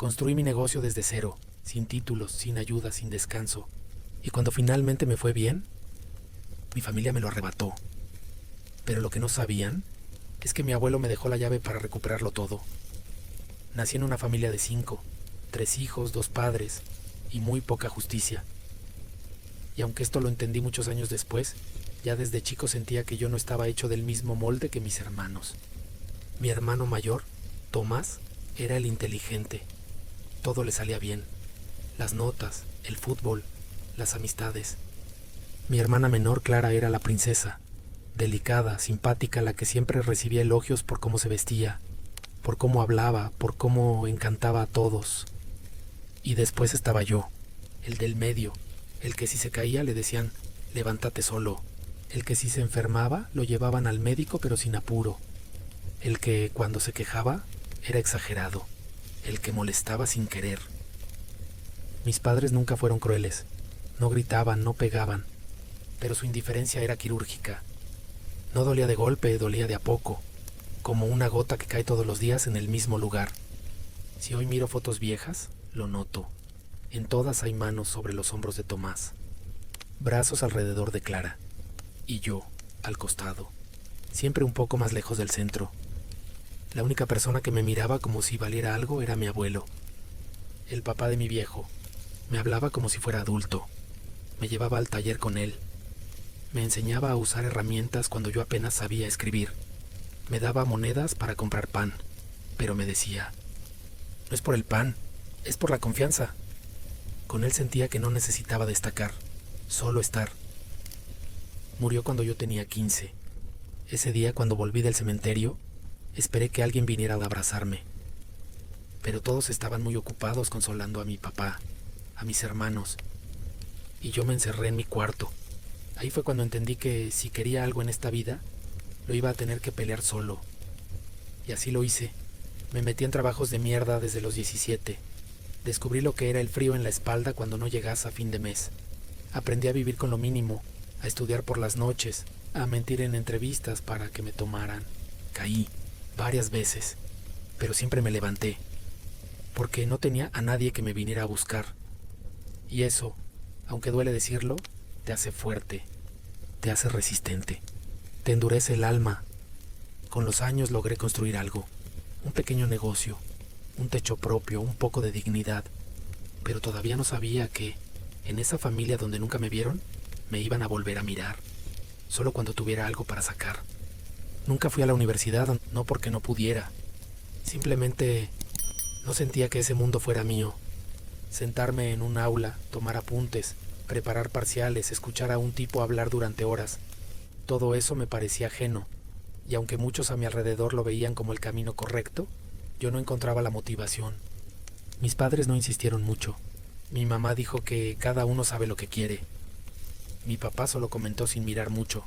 Construí mi negocio desde cero, sin títulos, sin ayuda, sin descanso. Y cuando finalmente me fue bien, mi familia me lo arrebató. Pero lo que no sabían es que mi abuelo me dejó la llave para recuperarlo todo. Nací en una familia de 5, 3 hijos, 2 padres y muy poca justicia. Y aunque esto lo entendí muchos años después, ya desde chico sentía que yo no estaba hecho del mismo molde que mis hermanos. Mi hermano mayor, Tomás, era el inteligente. Todo le salía bien. Las notas, el fútbol, las amistades. Mi hermana menor, Clara, era la princesa. Delicada, simpática, la que siempre recibía elogios por cómo se vestía, por cómo hablaba, por cómo encantaba a todos. Y después estaba yo, el del medio, el que si se caía le decían, levántate solo. El que si se enfermaba lo llevaban al médico pero sin apuro. El que cuando se quejaba era exagerado. El que molestaba sin querer. Mis padres nunca fueron crueles. No gritaban, no pegaban. Pero su indiferencia era quirúrgica. No dolía de golpe, dolía de a poco. Como una gota que cae todos los días en el mismo lugar. Si hoy miro fotos viejas, lo noto. En todas hay manos sobre los hombros de Tomás. Brazos alrededor de Clara. Y yo, al costado. Siempre un poco más lejos del centro. La única persona que me miraba como si valiera algo era mi abuelo, el papá de mi viejo. Me hablaba como si fuera adulto. Me llevaba al taller con él. Me enseñaba a usar herramientas cuando yo apenas sabía escribir. Me daba monedas para comprar pan, pero me decía, no es por el pan, es por la confianza. Con él sentía que no necesitaba destacar, solo estar. Murió cuando yo tenía 15. Ese día, cuando volví del cementerio, esperé que alguien viniera a abrazarme. Pero todos estaban muy ocupados consolando a mi papá, a mis hermanos. Y yo me encerré en mi cuarto. Ahí fue cuando entendí que si quería algo en esta vida, lo iba a tener que pelear solo. Y así lo hice. Me metí en trabajos de mierda desde los 17. Descubrí lo que era el frío en la espalda cuando no llegas a fin de mes. Aprendí a vivir con lo mínimo, a estudiar por las noches, a mentir en entrevistas para que me tomaran. Caí varias veces, pero siempre me levanté, porque no tenía a nadie que me viniera a buscar. Y eso, aunque duele decirlo, te hace fuerte, te hace resistente, te endurece el alma. Con los años logré construir algo, un pequeño negocio, un techo propio, un poco de dignidad, pero todavía no sabía que, en esa familia donde nunca me vieron, me iban a volver a mirar, solo cuando tuviera algo para sacar. Nunca fui a la universidad, no porque no pudiera. Simplemente no sentía que ese mundo fuera mío. Sentarme en un aula, tomar apuntes, preparar parciales, escuchar a un tipo hablar durante horas. Todo eso me parecía ajeno, y aunque muchos a mi alrededor lo veían como el camino correcto, yo no encontraba la motivación. Mis padres no insistieron mucho. Mi mamá dijo que cada uno sabe lo que quiere. Mi papá solo comentó sin mirar mucho.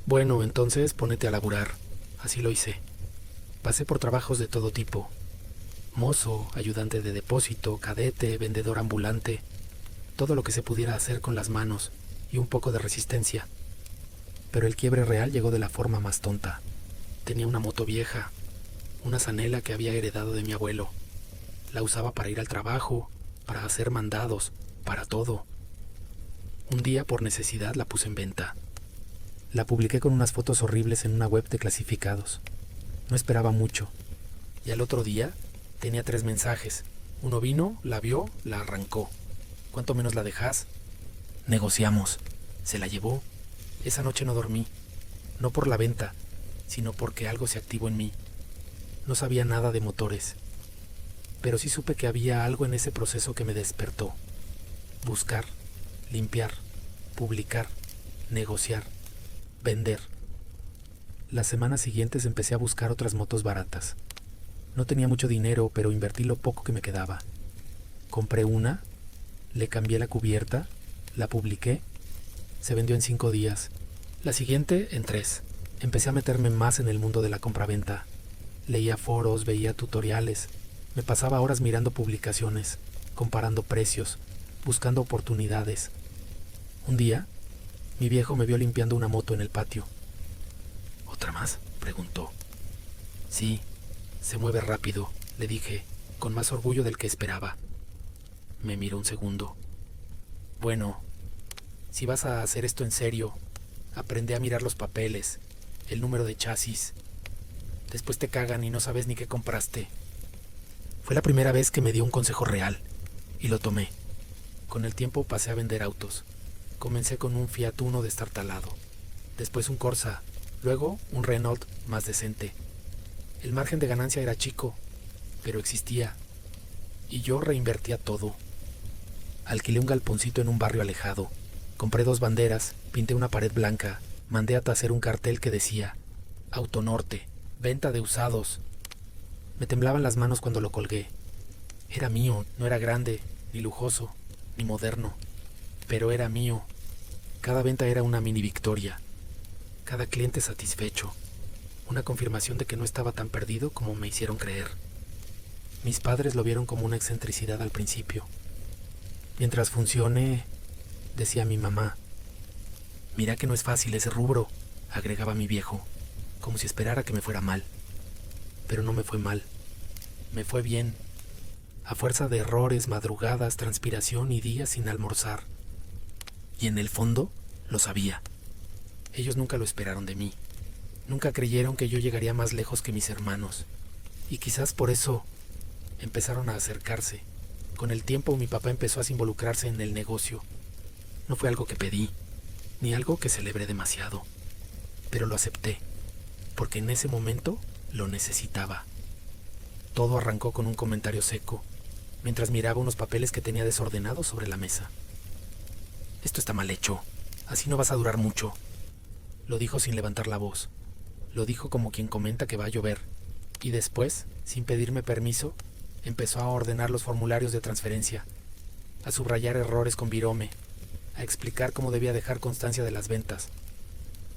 Bueno, entonces ponete a laburar. Así lo hice. Pasé por trabajos de todo tipo. Mozo, ayudante de depósito, cadete, vendedor ambulante. Todo lo que se pudiera hacer con las manos y un poco de resistencia. Pero el quiebre real llegó de la forma más tonta. Tenía una moto vieja, una Zanela que había heredado de mi abuelo. La usaba para ir al trabajo, para hacer mandados, para todo. Un día, por necesidad, la puse en venta. La publiqué con unas fotos horribles en una web de clasificados. No esperaba mucho. Y al otro día tenía 3 mensajes. Uno vino, la vio, la arrancó. ¿Cuánto menos la dejas? Negociamos. Se la llevó. Esa noche no dormí. No por la venta, sino porque algo se activó en mí. No sabía nada de motores. Pero sí supe que había algo en ese proceso que me despertó. Buscar, limpiar, publicar, negociar, vender. Las semanas siguientes empecé a buscar otras motos baratas. No tenía mucho dinero, pero invertí lo poco que me quedaba. Compré una, le cambié la cubierta, la publiqué. Se vendió en 5 días. La siguiente en 3. Empecé a meterme más en el mundo de la compraventa. Leía foros, veía tutoriales. Me pasaba horas mirando publicaciones, comparando precios, buscando oportunidades. Un día, mi viejo me vio limpiando una moto en el patio. ¿Otra más?, preguntó. Sí, se mueve rápido, le dije. con más orgullo del que esperaba. Me miró un segundo. Bueno, si vas a hacer esto en serio, aprende a mirar los papeles, el número de chasis. Después te cagan y no sabes ni qué compraste. Fue la primera vez que me dio un consejo real, y lo tomé. Con el tiempo pasé a vender autos. Comencé con un Fiat Uno destartalado, después un Corsa, luego un Renault más decente. El margen de ganancia era chico, pero existía, y yo reinvertía todo. Alquilé un galponcito en un barrio alejado, compré 2 banderas, pinté una pared blanca, mandé a taser un cartel que decía Autonorte, venta de usados. Me temblaban las manos cuando lo colgué. Era mío, no era grande, ni lujoso, ni moderno, pero era mío. Cada venta era una mini victoria, cada cliente satisfecho, una confirmación de que no estaba tan perdido como me hicieron creer. Mis padres lo vieron como una excentricidad al principio. Mientras funcione, decía mi mamá. Mira que no es fácil ese rubro, agregaba mi viejo, como si esperara que me fuera mal. Pero no me fue mal, me fue bien, a fuerza de errores, madrugadas, transpiración y días sin almorzar. Y en el fondo, lo sabía. Ellos nunca lo esperaron de mí. Nunca creyeron que yo llegaría más lejos que mis hermanos. Y quizás por eso empezaron a acercarse. Con el tiempo mi papá empezó a involucrarse en el negocio. No fue algo que pedí, ni algo que celebré demasiado. Pero lo acepté, porque en ese momento lo necesitaba. Todo arrancó con un comentario seco, mientras miraba unos papeles que tenía desordenados sobre la mesa. Esto está mal hecho, así no vas a durar mucho. Lo dijo sin levantar la voz. Lo dijo como quien comenta que va a llover. Y después, sin pedirme permiso, empezó a ordenar los formularios de transferencia, a subrayar errores con virome, a explicar cómo debía dejar constancia de las ventas,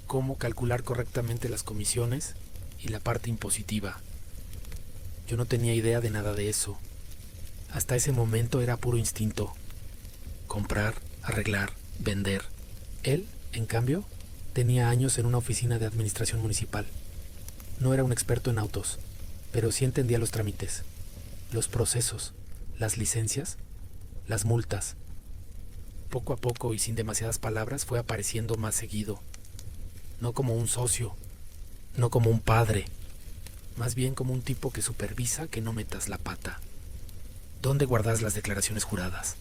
cómo calcular correctamente las comisiones y la parte impositiva. Yo no tenía idea de nada de eso. Hasta ese momento era puro instinto. Comprar, arreglar, vender. Él, en cambio, tenía años en una oficina de administración municipal. No era un experto en autos, pero sí entendía los trámites, los procesos, las licencias, las multas. Poco a poco y sin demasiadas palabras fue apareciendo más seguido. No como un socio, no como un padre, más bien como un tipo que supervisa que no metas la pata. ¿Dónde guardas las declaraciones juradas?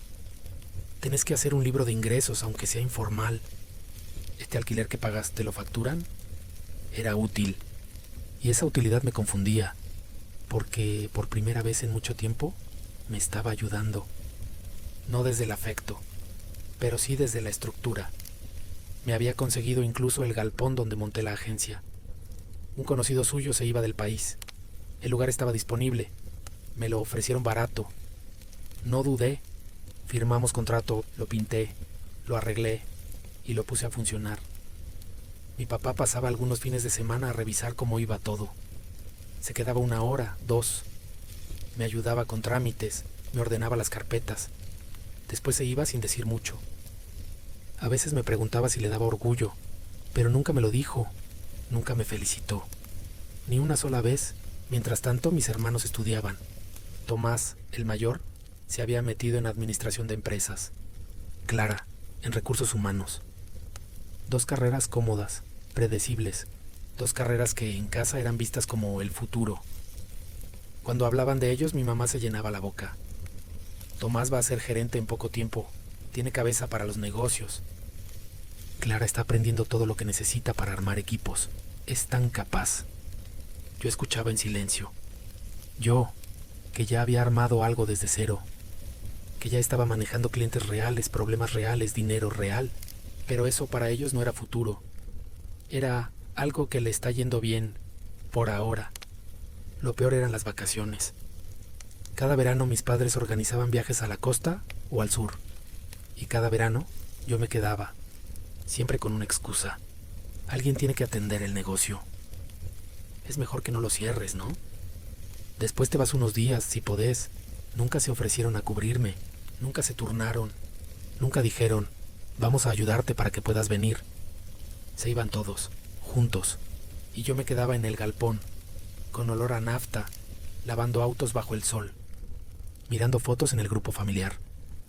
Tenés que hacer un libro de ingresos, aunque sea informal. ¿Este alquiler que pagas te lo facturan? Era útil. Y esa utilidad me confundía, porque por primera vez en mucho tiempo me estaba ayudando. No desde el afecto, pero sí desde la estructura. Me había conseguido incluso el galpón donde monté la agencia. Un conocido suyo se iba del país. El lugar estaba disponible. Me lo ofrecieron barato. No dudé. Firmamos contrato, lo pinté, lo arreglé y lo puse a funcionar. Mi papá pasaba algunos fines de semana a revisar cómo iba todo. Se quedaba 1 hora, 2. Me ayudaba con trámites, me ordenaba las carpetas. Después se iba sin decir mucho. A veces me preguntaba si le daba orgullo, pero nunca me lo dijo, nunca me felicitó. Ni una sola vez. Mientras tanto, mis hermanos estudiaban. Tomás, el mayor, se había metido en administración de empresas. Clara, en recursos humanos. 2 carreras cómodas, predecibles. 2 carreras que en casa eran vistas como el futuro. Cuando hablaban de ellos, mi mamá se llenaba la boca. Tomás va a ser gerente en poco tiempo. Tiene cabeza para los negocios. Clara está aprendiendo todo lo que necesita para armar equipos. Es tan capaz. Yo escuchaba en silencio. Yo, que ya había armado algo desde cero. Que ya estaba manejando clientes reales, problemas reales, dinero real. Pero eso para ellos no era futuro. Era algo que le está yendo bien, por ahora. Lo peor eran las vacaciones. Cada verano mis padres organizaban viajes a la costa o al sur. Y cada verano yo me quedaba, siempre con una excusa. Alguien tiene que atender el negocio. Es mejor que no lo cierres, ¿no? Después te vas unos días, si podés. Nunca se ofrecieron a cubrirme, nunca se turnaron, nunca dijeron, vamos a ayudarte para que puedas venir. Se iban todos, juntos, y yo me quedaba en el galpón, con olor a nafta, lavando autos bajo el sol, mirando fotos en el grupo familiar,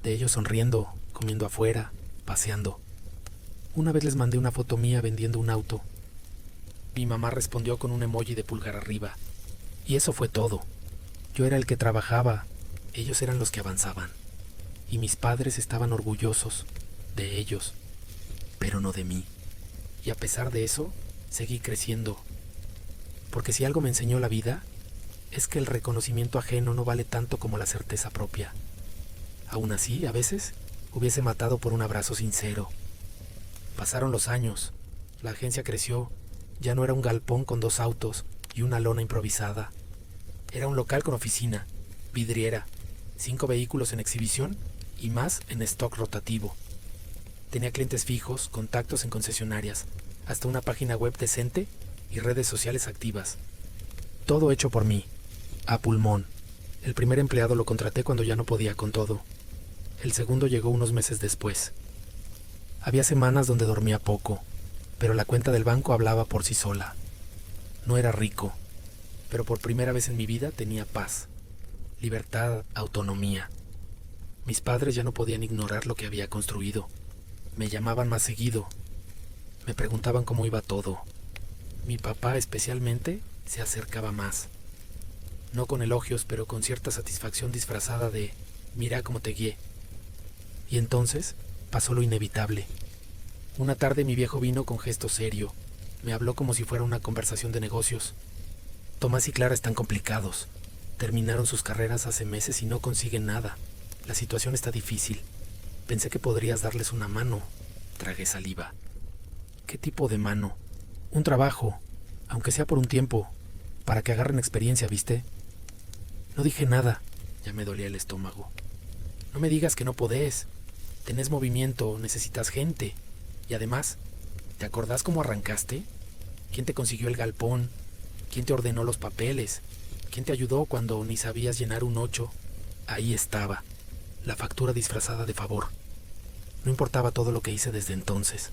de ellos sonriendo, comiendo afuera, paseando. Una vez les mandé una foto mía vendiendo un auto. Mi mamá respondió con un emoji de pulgar arriba. Y eso fue todo. Yo era el que trabajaba, ellos eran los que avanzaban. Y mis padres estaban orgullosos de ellos, pero no de mí. Y a pesar de eso, seguí creciendo. Porque si algo me enseñó la vida, es que el reconocimiento ajeno no vale tanto como la certeza propia. Aún así, a veces, hubiese matado por un abrazo sincero. Pasaron los años, la agencia creció, ya no era un galpón con 2 autos y una lona improvisada. Era un local con oficina, vidriera, 5 vehículos en exhibición y más en stock rotativo. Tenía clientes fijos, contactos en concesionarias, hasta una página web decente y redes sociales activas. Todo hecho por mí, a pulmón. El primer empleado lo contraté cuando ya no podía con todo. El segundo llegó unos meses después. Había semanas donde dormía poco, pero la cuenta del banco hablaba por sí sola. No era rico, pero por primera vez en mi vida tenía paz, libertad, autonomía. Mis padres ya no podían ignorar lo que había construido. Me llamaban más seguido. Me preguntaban cómo iba todo. Mi papá especialmente se acercaba más. No con elogios, pero con cierta satisfacción disfrazada de «mira cómo te guié». Y entonces pasó lo inevitable. Una tarde mi viejo vino con gesto serio. Me habló como si fuera una conversación de negocios. Tomás y Clara están complicados. Terminaron sus carreras hace meses y no consiguen nada. La situación está difícil. Pensé que podrías darles una mano. Tragué saliva. ¿Qué tipo de mano? Un trabajo, aunque sea por un tiempo, para que agarren experiencia, ¿viste? No dije nada. Ya me dolía el estómago. No me digas que no podés. Tenés movimiento, necesitas gente. Y además, ¿te acordás cómo arrancaste? ¿Quién te consiguió el galpón? ¿Quién te ordenó los papeles? ¿Quién te ayudó cuando ni sabías llenar un 8? Ahí estaba, la factura disfrazada de favor. No importaba todo lo que hice desde entonces.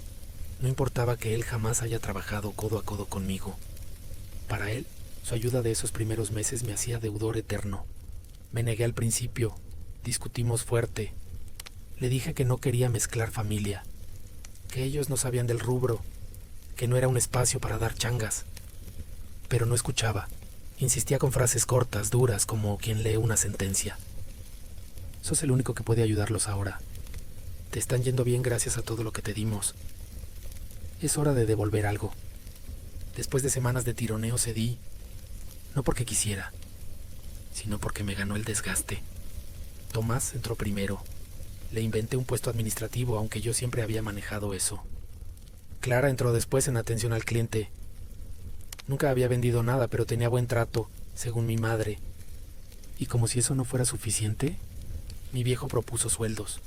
No importaba que él jamás haya trabajado codo a codo conmigo. Para él, su ayuda de esos primeros meses me hacía deudor eterno. Me negué al principio, discutimos fuerte. Le dije que no quería mezclar familia, que ellos no sabían del rubro, que no era un espacio para dar changas. Pero no escuchaba. Insistía con frases cortas, duras, como quien lee una sentencia. Sos el único que puede ayudarlos ahora. Te están yendo bien gracias a todo lo que te dimos. Es hora de devolver algo. Después de semanas de tironeo cedí, no porque quisiera, sino porque me ganó el desgaste. Tomás entró primero. Le inventé un puesto administrativo, aunque yo siempre había manejado eso. Clara entró después en atención al cliente. Nunca había vendido nada, pero tenía buen trato, según mi madre. Y como si eso no fuera suficiente, mi viejo propuso sueldos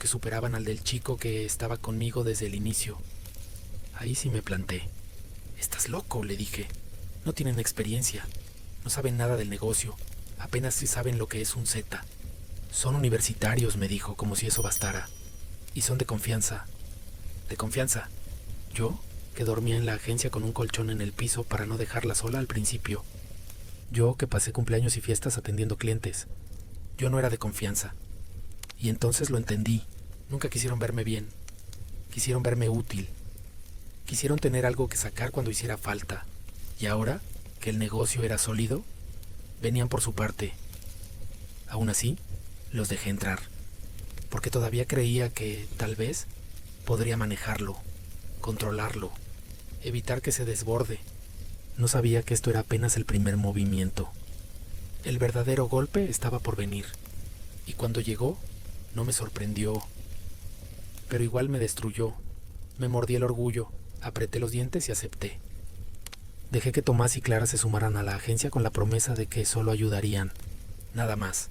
que superaban al del chico que estaba conmigo desde el inicio. Ahí sí me planté. «Estás loco», le dije. «No tienen experiencia, no saben nada del negocio, apenas si saben lo que es un Z. Son universitarios», me dijo, como si eso bastara. «Y son de confianza». ¿De confianza? ¿Yo? Que dormía en la agencia con un colchón en el piso para no dejarla sola al principio. Yo que pasé cumpleaños y fiestas atendiendo clientes. Yo no era de confianza. Y entonces lo entendí. Nunca quisieron verme bien. Quisieron verme útil. Quisieron tener algo que sacar cuando hiciera falta. Y ahora, que el negocio era sólido, venían por su parte. Aún así, los dejé entrar. Porque todavía creía que, tal vez, podría manejarlo, controlarlo, evitar que se desborde. No sabía que esto era apenas el primer movimiento. El verdadero golpe estaba por venir. Y cuando llegó, no me sorprendió. Pero igual me destruyó. Me mordí el orgullo, apreté los dientes y acepté. Dejé que Tomás y Clara se sumaran a la agencia con la promesa de que solo ayudarían. Nada más.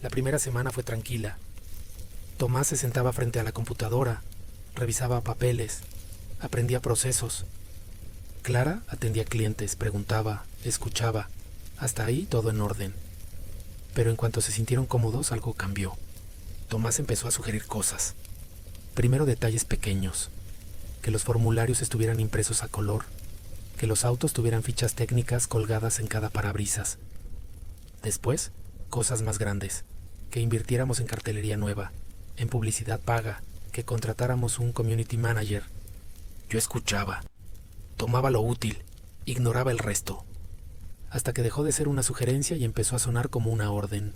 La primera semana fue tranquila. Tomás se sentaba frente a la computadora, revisaba papeles, aprendía procesos. Clara atendía clientes, preguntaba, escuchaba. Hasta ahí todo en orden. Pero en cuanto se sintieron cómodos, algo cambió. Tomás empezó a sugerir cosas. Primero detalles pequeños. Que los formularios estuvieran impresos a color. Que los autos tuvieran fichas técnicas colgadas en cada parabrisas. Después, cosas más grandes, que invirtiéramos en cartelería nueva, en publicidad paga, que contratáramos un community manager. Yo escuchaba, tomaba lo útil, ignoraba el resto, hasta que dejó de ser una sugerencia y empezó a sonar como una orden.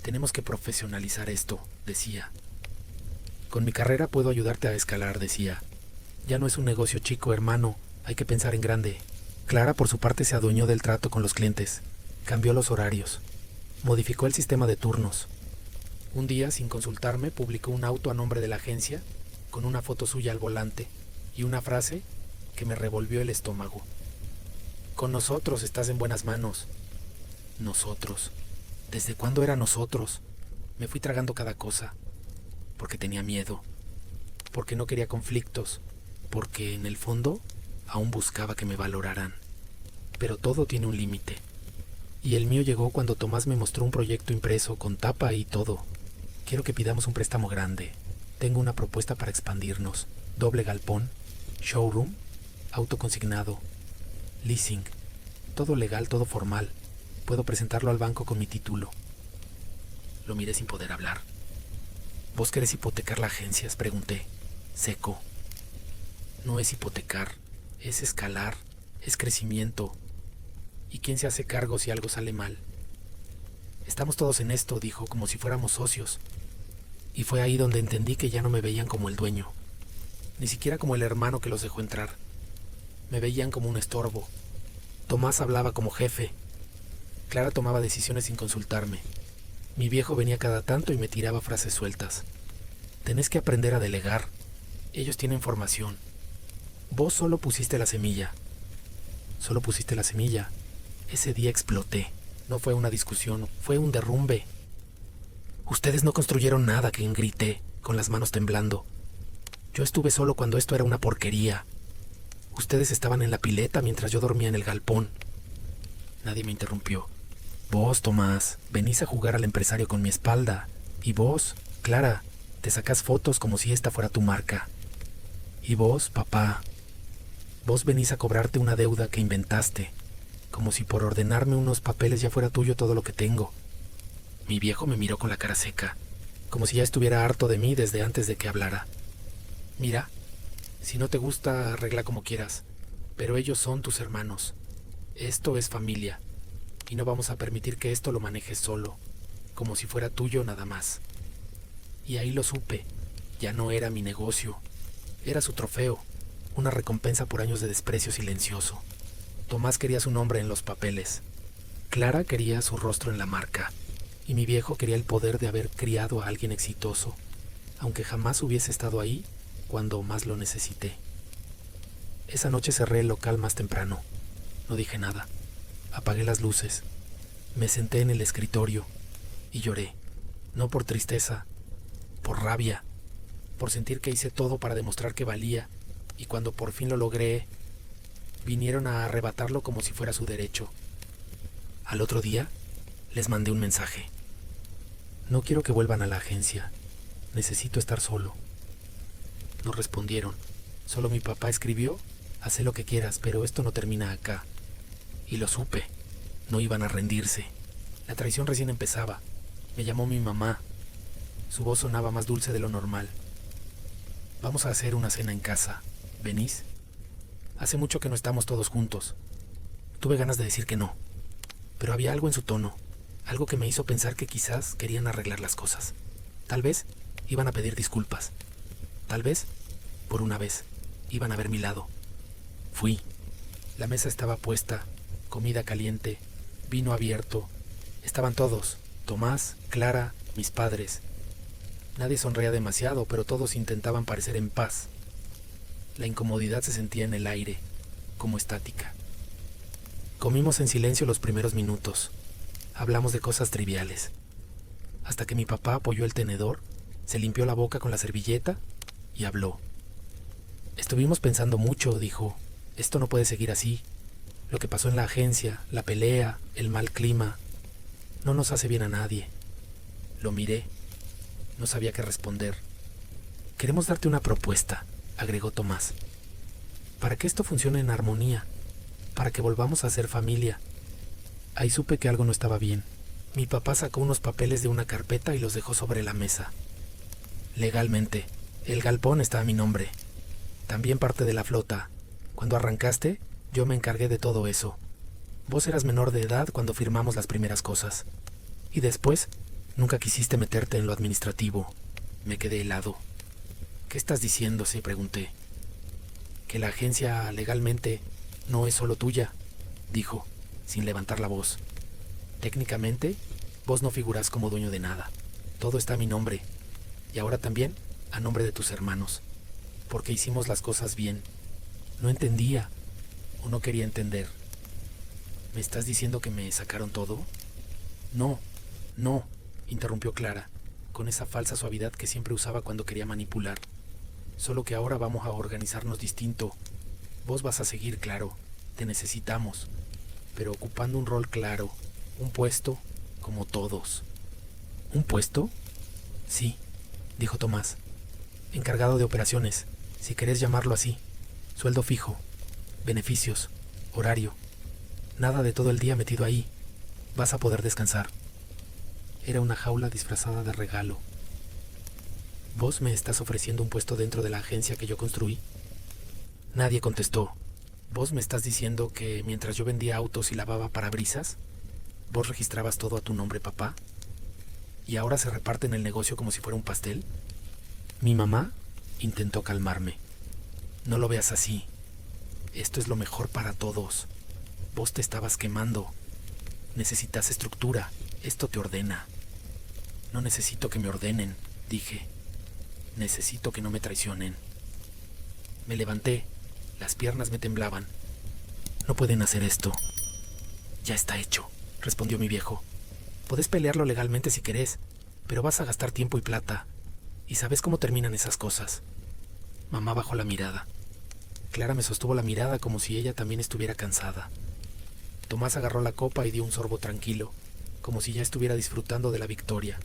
Tenemos que profesionalizar esto, decía. Con mi carrera puedo ayudarte a escalar, decía. Ya no es un negocio chico, hermano, hay que pensar en grande. Clara, por su parte, se adueñó del trato con los clientes, cambió los horarios, modificó el sistema de turnos. Un día, sin consultarme, publicó un auto a nombre de la agencia, con una foto suya al volante y una frase que me revolvió el estómago. Con nosotros estás en buenas manos. Nosotros. ¿Desde cuándo era nosotros? Me fui tragando cada cosa, porque tenía miedo, porque no quería conflictos, porque en el fondo aún buscaba que me valoraran. Pero todo tiene un límite. Y el mío llegó cuando Tomás me mostró un proyecto impreso con tapa y todo. Quiero que pidamos un préstamo grande. Tengo una propuesta para expandirnos. Doble galpón, showroom, auto consignado, leasing. Todo legal, todo formal. Puedo presentarlo al banco con mi título. Lo miré sin poder hablar. ¿Vos querés hipotecar la agencia?, pregunté, seco. No es hipotecar, es escalar, es crecimiento. ¿Y quién se hace cargo si algo sale mal? Estamos todos en esto, dijo, como si fuéramos socios. Y fue ahí donde entendí que ya no me veían como el dueño, ni siquiera como el hermano que los dejó entrar. Me veían como un estorbo. Tomás hablaba como jefe. Clara tomaba decisiones sin consultarme. Mi viejo venía cada tanto y me tiraba frases sueltas. Tenés que aprender a delegar. Ellos tienen formación. Vos solo pusiste la semilla. Solo pusiste la semilla. Ese día exploté. No fue una discusión, fue un derrumbe. Ustedes no construyeron nada, que grité, con las manos temblando. Yo estuve solo cuando esto era una porquería. Ustedes estaban en la pileta mientras yo dormía en el galpón. Nadie me interrumpió. Vos, Tomás, venís a jugar al empresario con mi espalda. Y vos, Clara, te sacás fotos como si esta fuera tu marca. Y vos, papá, vos venís a cobrarte una deuda que inventaste, como si por ordenarme unos papeles ya fuera tuyo todo lo que tengo. Mi viejo me miró con la cara seca, como si ya estuviera harto de mí desde antes de que hablara. Mira, si no te gusta, arregla como quieras, pero ellos son tus hermanos. Esto es familia, y no vamos a permitir que esto lo manejes solo, como si fuera tuyo nada más. Y ahí lo supe, ya no era mi negocio, era su trofeo, una recompensa por años de desprecio silencioso. Tomás quería su nombre en los papeles, Clara quería su rostro en la marca, y mi viejo quería el poder de haber criado a alguien exitoso, aunque jamás hubiese estado ahí cuando más lo necesité. Esa noche cerré el local más temprano. No dije nada. Apagué las luces. Me senté en el escritorio y lloré, no por tristeza, por rabia, por sentir que hice todo para demostrar que valía, y cuando por fin lo logré, vinieron a arrebatarlo como si fuera su derecho. Al otro día, les mandé un mensaje. No quiero que vuelvan a la agencia. Necesito estar solo. No respondieron. Solo mi papá escribió: haz lo que quieras, pero esto no termina acá. Y lo supe. No iban a rendirse. La traición recién empezaba. Me llamó mi mamá. Su voz sonaba más dulce de lo normal. Vamos a hacer una cena en casa. ¿Venís? Hace mucho que no estamos todos juntos. Tuve ganas de decir que no, pero había algo en su tono, algo que me hizo pensar que quizás querían arreglar las cosas. Tal vez iban a pedir disculpas. Tal vez, por una vez, iban a ver mi lado. Fui. La mesa estaba puesta, comida caliente, vino abierto. Estaban todos, Tomás, Clara, mis padres. Nadie sonreía demasiado, pero todos intentaban parecer en paz. La incomodidad se sentía en el aire, como estática. Comimos en silencio los primeros minutos. Hablamos de cosas triviales. Hasta que mi papá apoyó el tenedor, se limpió la boca con la servilleta y habló. Estuvimos pensando mucho, dijo. Esto no puede seguir así. Lo que pasó en la agencia, la pelea, el mal clima, no nos hace bien a nadie. Lo miré. No sabía qué responder. Queremos darte una propuesta, agregó Tomás. Para que esto funcione en armonía, para que volvamos a ser familia. Ahí supe que algo no estaba bien. Mi papá sacó unos papeles de una carpeta y los dejó sobre la mesa. Legalmente, el galpón está a mi nombre. También parte de la flota. Cuando arrancaste, yo me encargué de todo eso. Vos eras menor de edad cuando firmamos las primeras cosas. Y después, nunca quisiste meterte en lo administrativo. Me quedé helado. ¿Qué estás diciendo?, se pregunté. Que la agencia legalmente no es solo tuya, dijo, sin levantar la voz. Técnicamente, vos no figurás como dueño de nada. Todo está a mi nombre. Y ahora también a nombre de tus hermanos. Porque hicimos las cosas bien. No entendía o no quería entender. ¿Me estás diciendo que me sacaron todo? No, interrumpió Clara, con esa falsa suavidad que siempre usaba cuando quería manipular. Solo que ahora vamos a organizarnos distinto. Vos vas a seguir, claro, te necesitamos, pero ocupando un rol claro, un puesto como todos. ¿Un puesto? Sí, dijo Tomás. Encargado de operaciones, si querés llamarlo así. Sueldo fijo, beneficios, horario. Nada de todo el día metido ahí. Vas a poder descansar. Era una jaula disfrazada de regalo. ¿Vos me estás ofreciendo un puesto dentro de la agencia que yo construí? Nadie contestó. ¿Vos me estás diciendo que mientras yo vendía autos y lavaba parabrisas, vos registrabas todo a tu nombre, papá? ¿Y ahora se reparten el negocio como si fuera un pastel? Mi mamá intentó calmarme. No lo veas así. Esto es lo mejor para todos. Vos te estabas quemando. Necesitas estructura. Esto te ordena. No necesito que me ordenen, dije. Necesito que no me traicionen. Me levanté. Las piernas me temblaban. No pueden hacer esto. Ya está hecho, respondió mi viejo. Podés pelearlo legalmente si querés, pero vas a gastar tiempo y plata. Y sabes cómo terminan esas cosas. Mamá bajó la mirada. Clara me sostuvo la mirada como si ella también estuviera cansada. Tomás agarró la copa y dio un sorbo tranquilo, como si ya estuviera disfrutando de la victoria.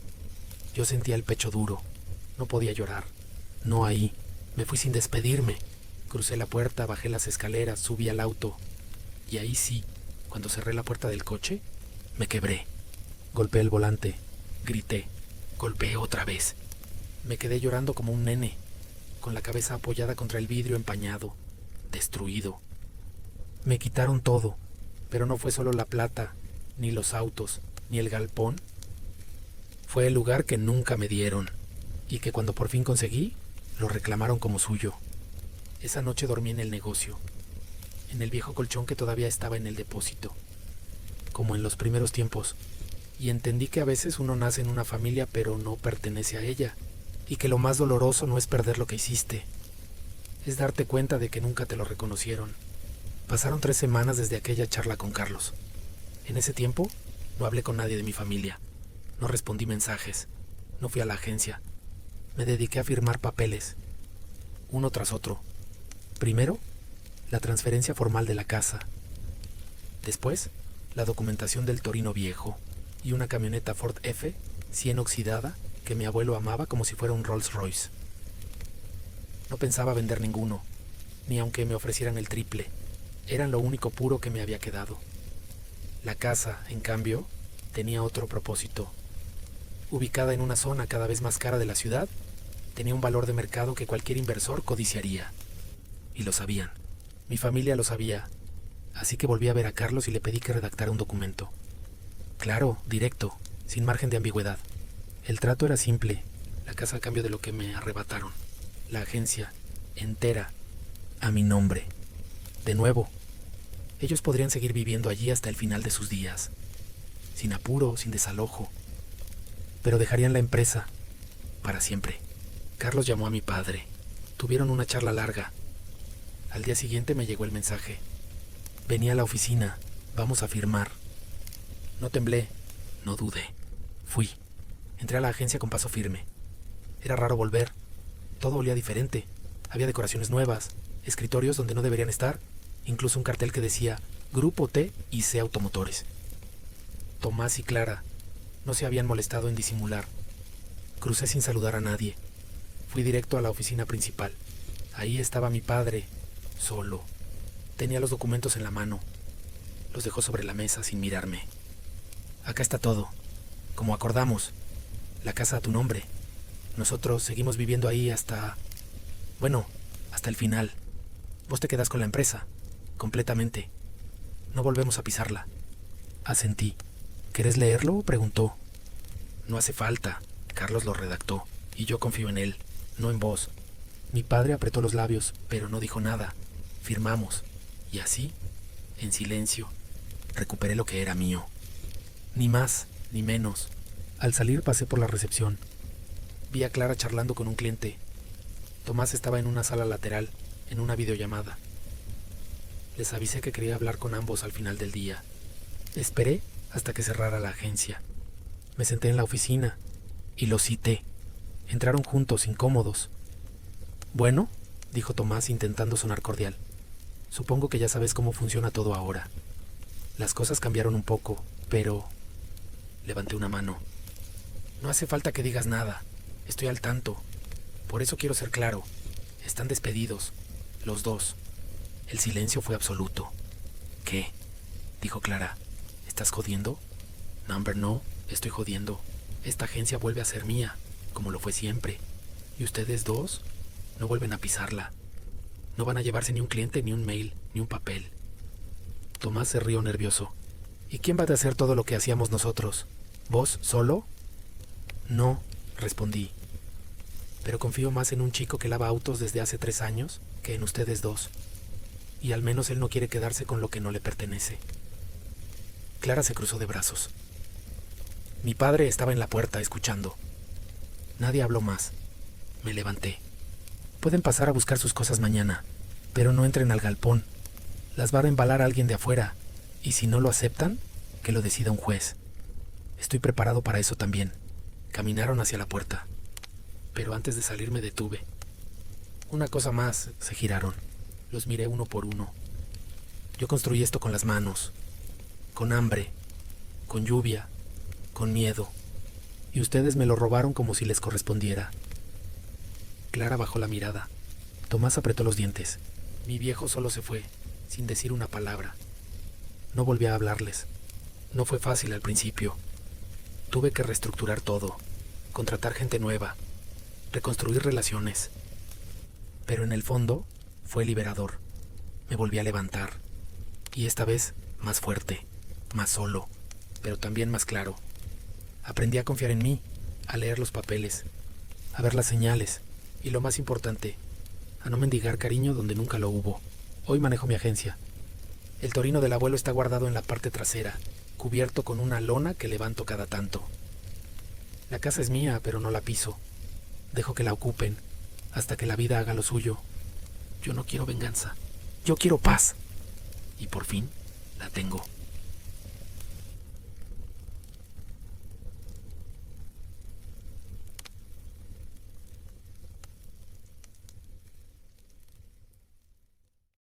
Yo sentía el pecho duro. No podía llorar. No ahí. Me fui sin despedirme. Crucé la puerta, bajé las escaleras, subí al auto. Y ahí sí, cuando cerré la puerta del coche, me quebré. Golpeé el volante. Grité. Golpeé otra vez. Me quedé llorando como un nene, con la cabeza apoyada contra el vidrio empañado, destruido. Me quitaron todo, pero no fue solo la plata, ni los autos, ni el galpón. Fue el lugar que nunca me dieron, y que cuando por fin conseguí, lo reclamaron como suyo. Esa noche dormí en el negocio, en el viejo colchón que todavía estaba en el depósito, como en los primeros tiempos, y entendí que a veces uno nace en una familia pero no pertenece a ella, y que lo más doloroso no es perder lo que hiciste, es darte cuenta de que nunca te lo reconocieron. Pasaron 3 semanas desde aquella charla con Carlos. En ese tiempo, no hablé con nadie de mi familia, no respondí mensajes, no fui a la agencia. Me dediqué a firmar papeles, uno tras otro. Primero, la transferencia formal de la casa. Después, la documentación del Torino viejo y una camioneta Ford F-100 oxidada que mi abuelo amaba como si fuera un Rolls Royce. No pensaba vender ninguno, ni aunque me ofrecieran el triple. Eran lo único puro que me había quedado. La casa, en cambio, tenía otro propósito. Ubicada en una zona cada vez más cara de la ciudad, tenía un valor de mercado que cualquier inversor codiciaría. Y lo sabían. Mi familia lo sabía. Así que volví a ver a Carlos y le pedí que redactara un documento. Claro, directo, sin margen de ambigüedad. El trato era simple, la casa a cambio de lo que me arrebataron. La agencia, entera, a mi nombre. De nuevo, ellos podrían seguir viviendo allí hasta el final de sus días, sin apuro, sin desalojo. Pero dejarían la empresa, para siempre. Carlos llamó a mi padre. Tuvieron una charla larga. Al día siguiente me llegó el mensaje. Vení a la oficina, vamos a firmar. No temblé, no dudé. Fui. Entré a la agencia con paso firme. Era raro volver. Todo olía diferente. Había decoraciones nuevas, escritorios donde no deberían estar, incluso un cartel que decía Grupo T y C Automotores. Tomás y Clara no se habían molestado en disimular. Crucé sin saludar a nadie. Fui directo a la oficina principal. Ahí estaba mi padre, solo. Tenía los documentos en la mano. Los dejó sobre la mesa sin mirarme. Acá está todo. Como acordamos, la casa a tu nombre. Nosotros seguimos viviendo ahí hasta el final. Vos te quedas con la empresa, completamente. No volvemos a pisarla. Asentí. ¿Querés leerlo?, preguntó. No hace falta. Carlos lo redactó, y yo confío en él, no en vos. Mi padre apretó los labios, pero no dijo nada. Firmamos, y así, en silencio, recuperé lo que era mío. Ni más, ni menos. Al salir pasé por la recepción. Vi a Clara charlando con un cliente. Tomás estaba en una sala lateral, en una videollamada. Les avisé que quería hablar con ambos al final del día. Esperé hasta que cerrara la agencia. Me senté en la oficina y los cité. Entraron juntos, incómodos. Bueno, dijo Tomás intentando sonar cordial. Supongo que ya sabes cómo funciona todo ahora. Las cosas cambiaron un poco, pero... Levanté una mano. No hace falta que digas nada. Estoy al tanto. Por eso quiero ser claro. Están despedidos. Los dos. El silencio fue absoluto. ¿Qué?, dijo Clara. ¿Estás jodiendo? No, Amber, no. Estoy jodiendo. Esta agencia vuelve a ser mía, como lo fue siempre. Y ustedes dos no vuelven a pisarla. No van a llevarse ni un cliente, ni un mail, ni un papel. Tomás se rió nervioso. ¿Y quién va a hacer todo lo que hacíamos nosotros? ¿Vos solo? No, respondí. Pero confío más en un chico que lava autos desde hace 3 años que en ustedes dos. Y al menos él no quiere quedarse con lo que no le pertenece. Clara se cruzó de brazos. Mi padre estaba en la puerta escuchando. Nadie habló más. Me levanté. Pueden pasar a buscar sus cosas mañana, pero no entren al galpón. Las va a embalar alguien de afuera, y si no lo aceptan, que lo decida un juez. Estoy preparado para eso también. Caminaron hacia la puerta, pero antes de salir me detuve. Una cosa más, se giraron. Los miré uno por uno. Yo construí esto con las manos, con hambre, con lluvia, con miedo, y ustedes me lo robaron como si les correspondiera. Clara bajó la mirada. Tomás apretó los dientes. Mi viejo solo se fue, sin decir una palabra. No volví a hablarles. No fue fácil al principio. Tuve que reestructurar todo, contratar gente nueva, reconstruir relaciones. Pero en el fondo fue liberador. Me volví a levantar. Y esta vez más fuerte, más solo, pero también más claro. Aprendí a confiar en mí, a leer los papeles, a ver las señales y, lo más importante, a no mendigar cariño donde nunca lo hubo. Hoy manejo mi agencia. El Torino del abuelo está guardado en la parte trasera, cubierto con una lona que levanto cada tanto. La casa es mía, pero no la piso. Dejo que la ocupen hasta que la vida haga lo suyo. Yo no quiero venganza. Yo quiero paz. Y por fin la tengo.